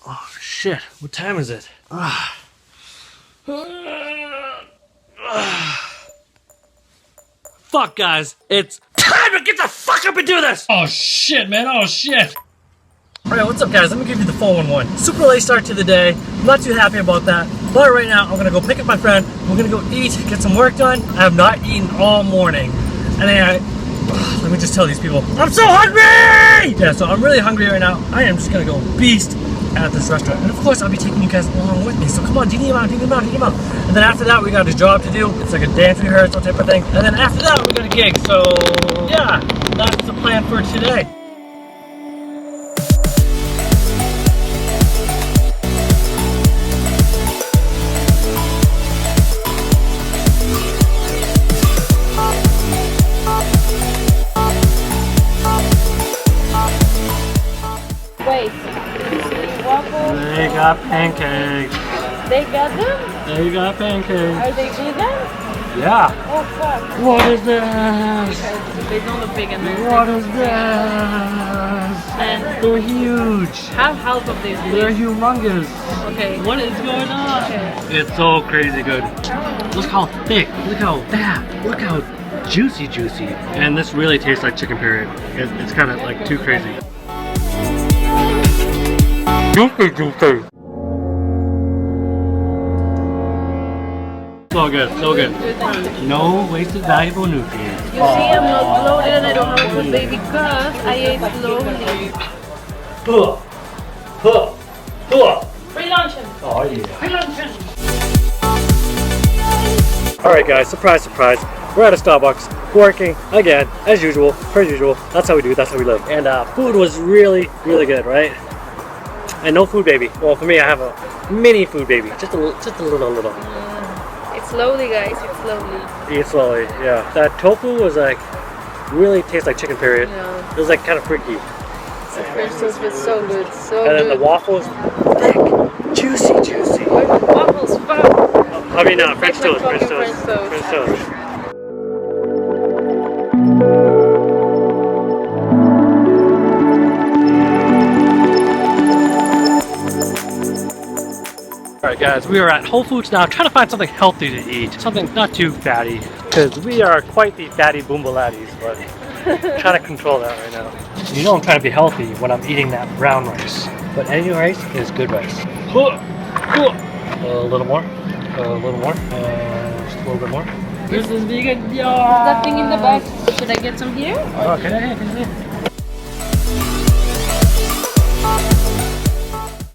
Oh shit, what time is it? Fuck guys, it's time to get the fuck up and do this! Oh shit man, oh shit! Alright, what's up guys? Let me give you the 411. Super late start to the day. I'm not too happy about that. But right now, I'm gonna go pick up my friend. We're gonna go eat, get some work done. I have not eaten all morning. And then let me just tell these people, I'm so hungry! Yeah, so I'm really hungry right now. I am just gonna go beast at this restaurant. And of course, I'll be taking you guys along with me. So come on, dig him out. And then after that, we got a job to do. It's like a dance rehearsal type of thing. And then after that, we got a gig. So yeah, that's the plan for today. Wait, waffles? They got pancakes. They got them? They got pancakes. Are they vegan? Yeah. Oh fuck. What is this? They don't look big enough. What is this? And they're huge. have half of these. They're humongous. Okay. What is going on? Okay. It's so crazy good. Look how thick. Look how fat. Look how juicy. And this really tastes like chicken period. It's kind of like too crazy. Juicy. So good, so good. No wasted valuable nutrients. You see, I'm not bloated and I don't have food, baby, because I ate slowly. Free luncheon. Oh yeah. Free luncheon. Alright guys, surprise. We're at a Starbucks, working again, as usual, per usual. That's how we do, that's how we live. And food was really good, right? And no food baby. Well, for me, I have a mini food baby. Just a little. It's slowly, guys, it's slowly. Eat slowly, yeah. That tofu was like, really tastes like chicken period. Yeah. It was like kind of freaky. French toast was so good, so And good. then the waffles, thick, juicy. Waffles, fuck. I mean, French toast. Alright guys, we are at Whole Foods now trying to find something healthy to eat. Something not too fatty. Because we are quite the fatty boombaladdies, but I'm trying to control that right now. You know I'm trying to be healthy when I'm eating that brown rice. But any rice is good rice. A little more. Just a little bit more. This is vegan. Yeah. That thing in the back. Should I get some here? Oh, can I?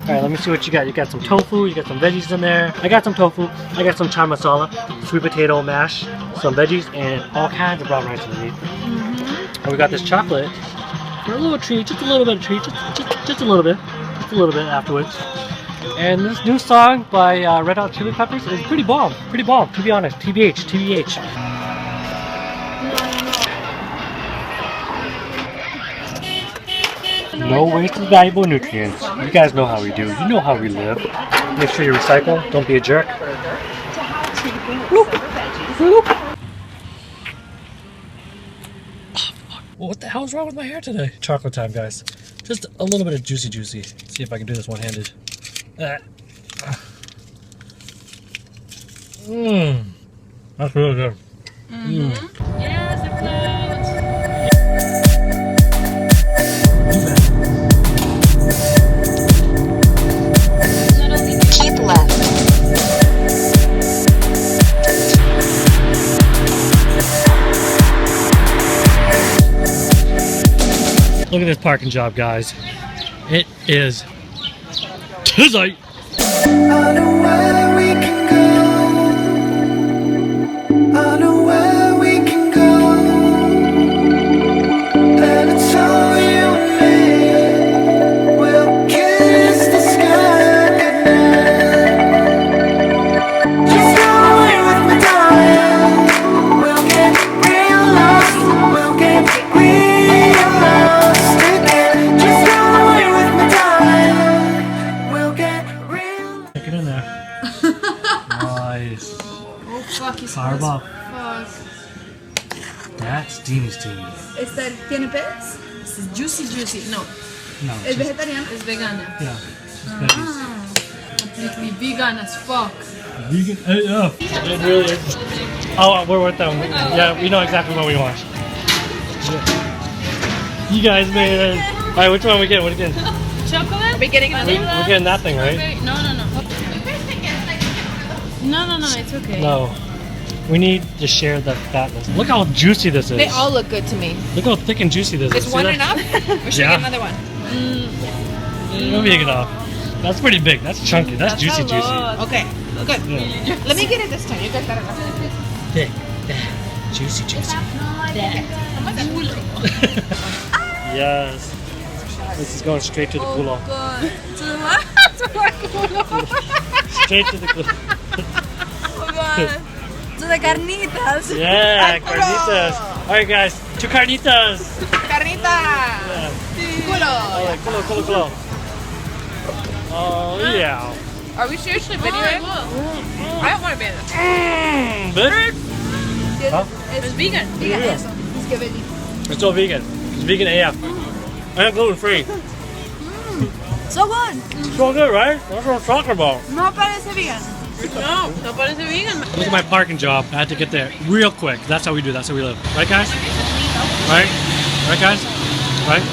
Alright, let me see what you got. You got some tofu, you got some veggies in there. I got some tofu, I got some char masala, sweet potato mash, some veggies, and all kinds of brown rice underneath. And we got this chocolate for a little treat, just a little bit of treat, just a little bit afterwards. And this new song by Red Hot Chili Peppers is pretty bomb, to be honest. TBH. No wasted valuable nutrients. You guys know how we do. You know how we live. Make sure you recycle. Don't be a jerk. What the hell is wrong with my hair today? Chocolate time, guys. Just a little bit of juicy. See if I can do this one-handed. That's really good. Yes, it clouds. Keep left. Look at this parking job, guys. It is tight. I know where we can go. I know where we can go. And it's all you and me. We'll kiss the sky goodnight. Just go away with me, darling. We'll get real lost. We'll get real lost again. Just go away with me, darling. We'll get real. Get in there. Nice. Oh fuck, it's Carb up. fuck. That's steamy. ¿Tiene pez? This is juicy. No, No. ¿Es vegetariano? it's vegana. Yeah. Completely vegan as fuck. Vegan AF. It really is. Oh, we're with them. Yeah, we know exactly what we want. Yeah. You guys made it. Alright, which one are we getting? What are we getting? Chocolate? Are we getting another one? We're getting that thing, right? No. No, it's okay. No. We need to share the fatness. Look how juicy this is. They all look good to me. Look how thick and juicy this is. Is one enough? Or should I get another one? It'll be enough. That's pretty big. That's chunky. That's juicy, juicy. Okay, good. Yeah. Let me get it this time. You guys got enough. Thick, juicy, juicy. Yes. This is going straight to the culo. Straight to the culo. To the carnitas. Yeah, carnitas. Alright guys, two carnitas. Carnita. Yeah. Culo. Alright, culo. Oh yeah. Are we seriously videoing? I don't want to be in this. Better? Huh? It's vegan. It's all vegan. It's vegan AF. And gluten free. So good. So good, right? That's what I'm talking about. No parece vegan. No parece vegan. Look at my parking job. I had to get there real quick. That's how we do. That's how we live. Right, guys? Right? Right, guys? Right?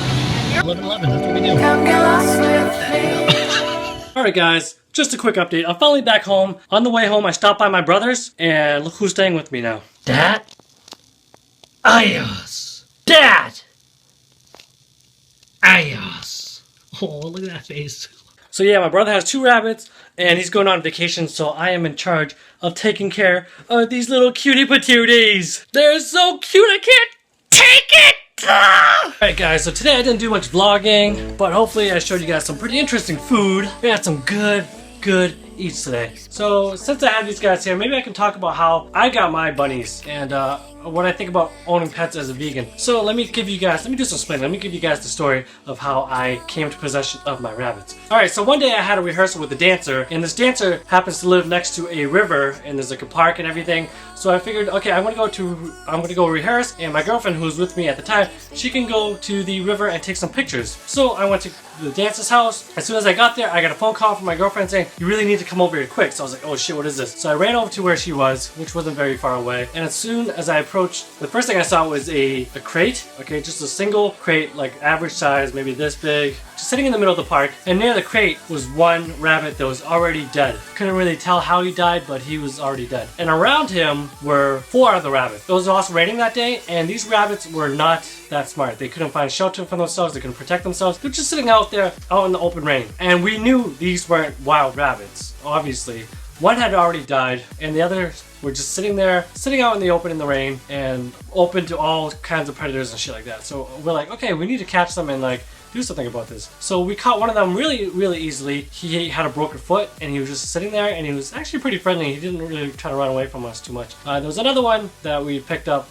11-11. That's what we do. Come get lost with me. Alright, guys. Just a quick update. I'm finally back home. On the way home, I stopped by my brother's, and look who's staying with me now. Dad? Ayos. Dad! Ayos. Oh, look at that face. So yeah, my brother has 2 rabbits, and he's going on vacation, so I am in charge of taking care of these little cutie patooties. They're so cute, I can't take it! Alright guys, so today I didn't do much vlogging, but hopefully I showed you guys some pretty interesting food. We had some good eats today. So since I have these guys here, maybe I can talk about how I got my bunnies and what I think about owning pets as a vegan. So let me do some explaining. Let me give you guys the story of how I came to possession of my rabbits. Alright, so one day I had a rehearsal with a dancer, and this dancer happens to live next to a river, and there's like a park and everything. So I figured, okay, I'm gonna go rehearse, and my girlfriend who was with me at the time, she can go to the river and take some pictures. So I went to the dancer's house. As soon as I got there, I got a phone call from my girlfriend saying, you really need to come over here quick. So I was like, oh shit, what is this? So I ran over to where she was, which wasn't very far away. And as soon as I approached, the first thing I saw was a crate, okay, just a single crate, like average size, maybe this big, just sitting in the middle of the park. And near the crate was one rabbit that was already dead. Couldn't really tell how he died, but he was already dead. And around him were 4 other rabbits. It was also raining that day, and these rabbits were not that smart. They couldn't find shelter for themselves, they couldn't protect themselves. They're just sitting out there, out in the open rain. And we knew these weren't wild rabbits, obviously. One had already died, and the others were just sitting there, sitting out in the open in the rain, and open to all kinds of predators and shit like that. So we're like, okay, we need to catch them and like do something about this. So we caught one of them really easily. He had a broken foot, and he was just sitting there, and he was actually pretty friendly. He didn't really try to run away from us too much. There was another one that we picked up,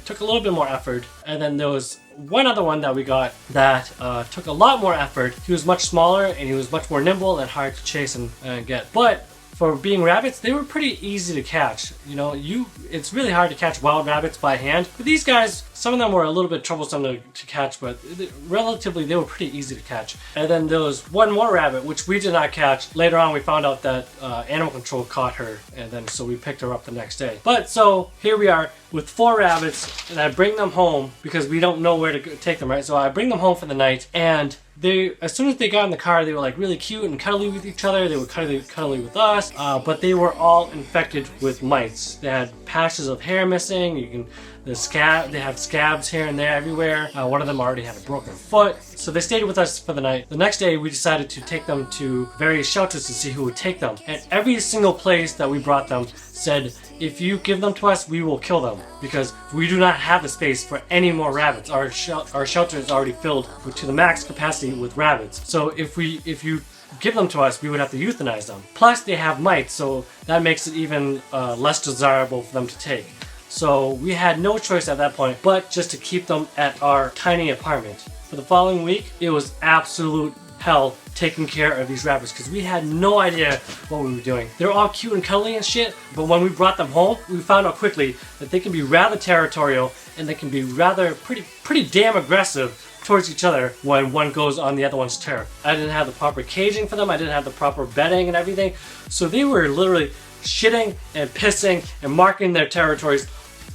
took a little bit more effort, and then there was one other one that we got that took a lot more effort. He was much smaller, and he was much more nimble and hard to chase and get. But for being rabbits, they were pretty easy to catch. You know, it's really hard to catch wild rabbits by hand. But these guys, some of them were a little bit troublesome to catch, but relatively they were pretty easy to catch. And then there was one more rabbit, which we did not catch. Later on, we found out that animal control caught her, and then so we picked her up the next day. But so here we are with 4 rabbits, and I bring them home because we don't know where to take them, right? So I bring them home for the night, and as soon as they got in the car, they were like really cute and cuddly with each other. They were cuddly with us, but they were all infected with mites. They had patches of hair missing. They have scabs here and there everywhere. One of them already had a broken foot. So they stayed with us for the night. The next day, we decided to take them to various shelters to see who would take them. And every single place that we brought them said, if you give them to us, we will kill them because we do not have the space for any more rabbits. Our shelter is already filled to the max capacity with rabbits. So if you give them to us, we would have to euthanize them. Plus, they have mites, so that makes it even less desirable for them to take. So we had no choice at that point but just to keep them at our tiny apartment. For the following week, it was absolute hell taking care of these rabbits because we had no idea what we were doing. They're all cute and cuddly and shit, but when we brought them home, we found out quickly that they can be rather territorial and they can be rather pretty damn aggressive towards each other when one goes on the other one's turf. I didn't have the proper caging for them. I didn't have the proper bedding and everything. So they were literally shitting and pissing and marking their territories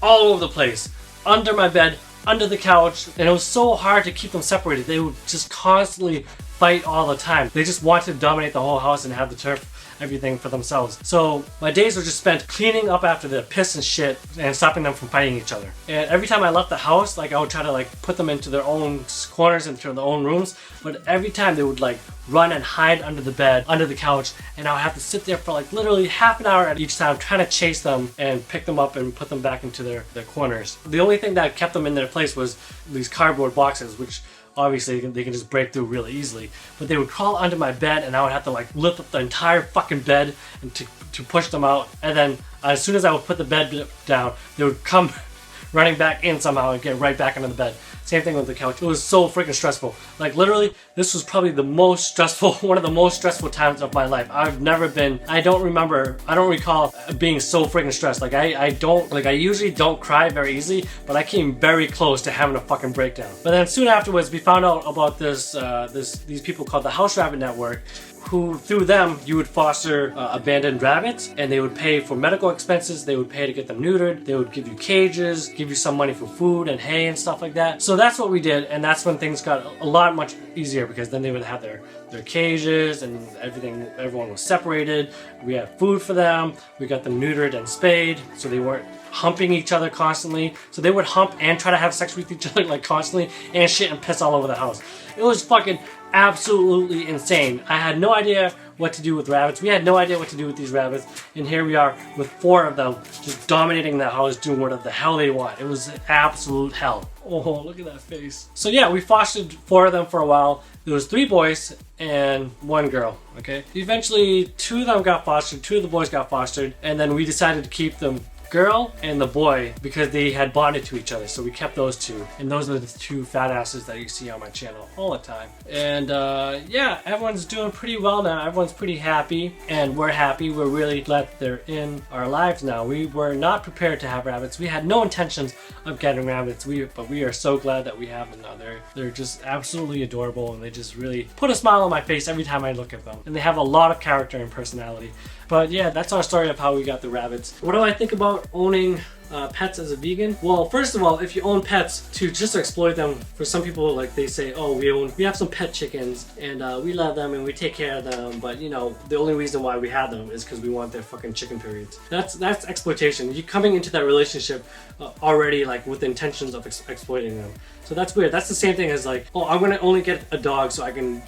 all over the place. Under my bed, under the couch, and it was so hard to keep them separated. They would just constantly fight all the time. They just wanted to dominate the whole house and have the turf, everything for themselves. So my days were just spent cleaning up after the piss and shit and stopping them from fighting each other. And every time I left the house, like I would try to like put them into their own corners, into their own rooms, but every time they would like run and hide under the bed, under the couch, and I would have to sit there for like literally half an hour at each time trying to chase them and pick them up and put them back into their corners. The only thing that kept them in their place was these cardboard boxes, which obviously they can just break through really easily. But they would crawl under my bed and I would have to like lift up the entire fucking bed and to push them out. And then as soon as I would put the bed down, they would come running back in somehow and get right back under the bed. Same thing with the couch. It was so freaking stressful. Like literally, this was probably the most stressful, one of the most stressful times of my life. I've never been, I don't recall being so freaking stressed. Like I usually don't cry very easily, but I came very close to having a fucking breakdown. But then soon afterwards, we found out about these people called the House Rabbit Network, who through them you would foster abandoned rabbits, and they would pay for medical expenses, they would pay to get them neutered, they would give you cages, give you some money for food and hay and stuff like that. So that's what we did, and that's when things got a lot much easier, because then they would have their cages and everyone was separated. We had food for them, we got them neutered and spayed, so they weren't humping each other constantly. So they would hump and try to have sex with each other like constantly and shit and piss all over the house. It was fucking absolutely insane. I had no idea what to do with rabbits. We had no idea what to do with these rabbits, and here we are with 4 of them just dominating the house, doing whatever the hell they want. It was absolute hell. Oh, look at that face. So yeah, we fostered 4 of them for a while. There was 3 boys and 1 girl, okay? Eventually 2 of them got fostered, 2 of the boys got fostered, and then we decided to keep them girl and the boy because they had bonded to each other, so we kept those 2, and those are the 2 fat asses that you see on my channel all the time. And yeah, everyone's doing pretty well now. Everyone's pretty happy, and we're happy. We're really glad that they're in our lives now. We were not prepared to have rabbits. We had no intentions of getting rabbits, but we are so glad that we have them now. They're just absolutely adorable, and they just really put a smile on my face every time I look at them, and they have a lot of character and personality. But yeah, that's our story of how we got the rabbits. What do I think about owning pets as a vegan? Well, first of all, if you own pets to just exploit them, for some people, like they say, oh, we have some pet chickens and we love them and we take care of them, but you know, the only reason why we have them is because we want their fucking chicken periods. That's exploitation. You're coming into that relationship already like with intentions of exploiting them. So that's weird. That's the same thing as like, oh, I'm gonna only get a dog so I can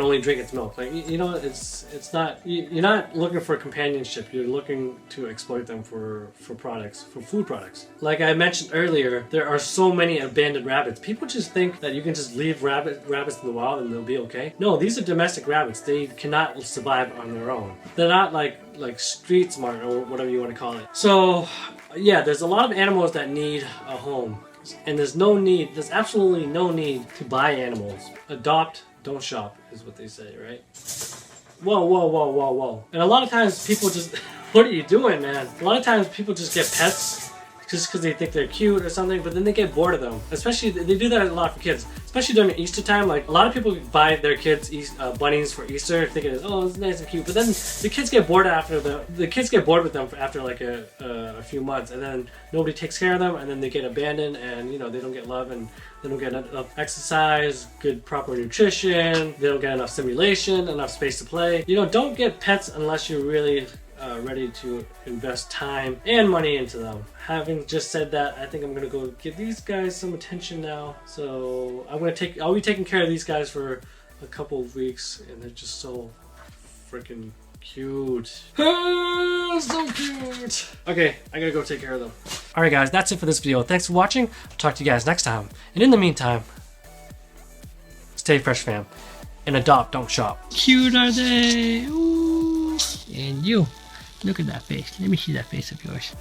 only drink its milk. Like, you know, it's not, you're not looking for companionship. You're looking to exploit them for products, for food products. Like I mentioned earlier, there are so many abandoned rabbits. People just think that you can just leave rabbits in the wild and they'll be okay. No, these are domestic rabbits. They cannot survive on their own. They're not like street smart or whatever you want to call it. So yeah, there's a lot of animals that need a home. And there's absolutely no need to buy animals. Adopt, don't shop, is what they say, right? Whoa, whoa, whoa, whoa, whoa. And a lot of times people just, what are you doing, man? A lot of times people just get pets just because they think they're cute or something, but then they get bored of them. Especially, they do that a lot for kids. Especially during Easter time, like a lot of people buy their kids bunnies for Easter, thinking, oh, it's nice and cute. But then the kids get bored after the kids get bored with them after like a few months, and then nobody takes care of them, and then they get abandoned, and you know they don't get love, and they don't get enough exercise, good proper nutrition. They don't get enough stimulation, enough space to play. You know, don't get pets unless you're really ready to invest time and money into them. Having just said that, I think I'm gonna go give these guys some attention now. So I'll be taking care of these guys for a couple of weeks, and they're just so freaking cute. So cute. Okay, I gotta go take care of them. Alright guys, that's it for this video. Thanks for watching. I'll talk to you guys next time. And in the meantime, stay fresh, fam. And adopt, don't shop. Cute are they? Ooh. And you. Look at that face. Let me see that face of yours.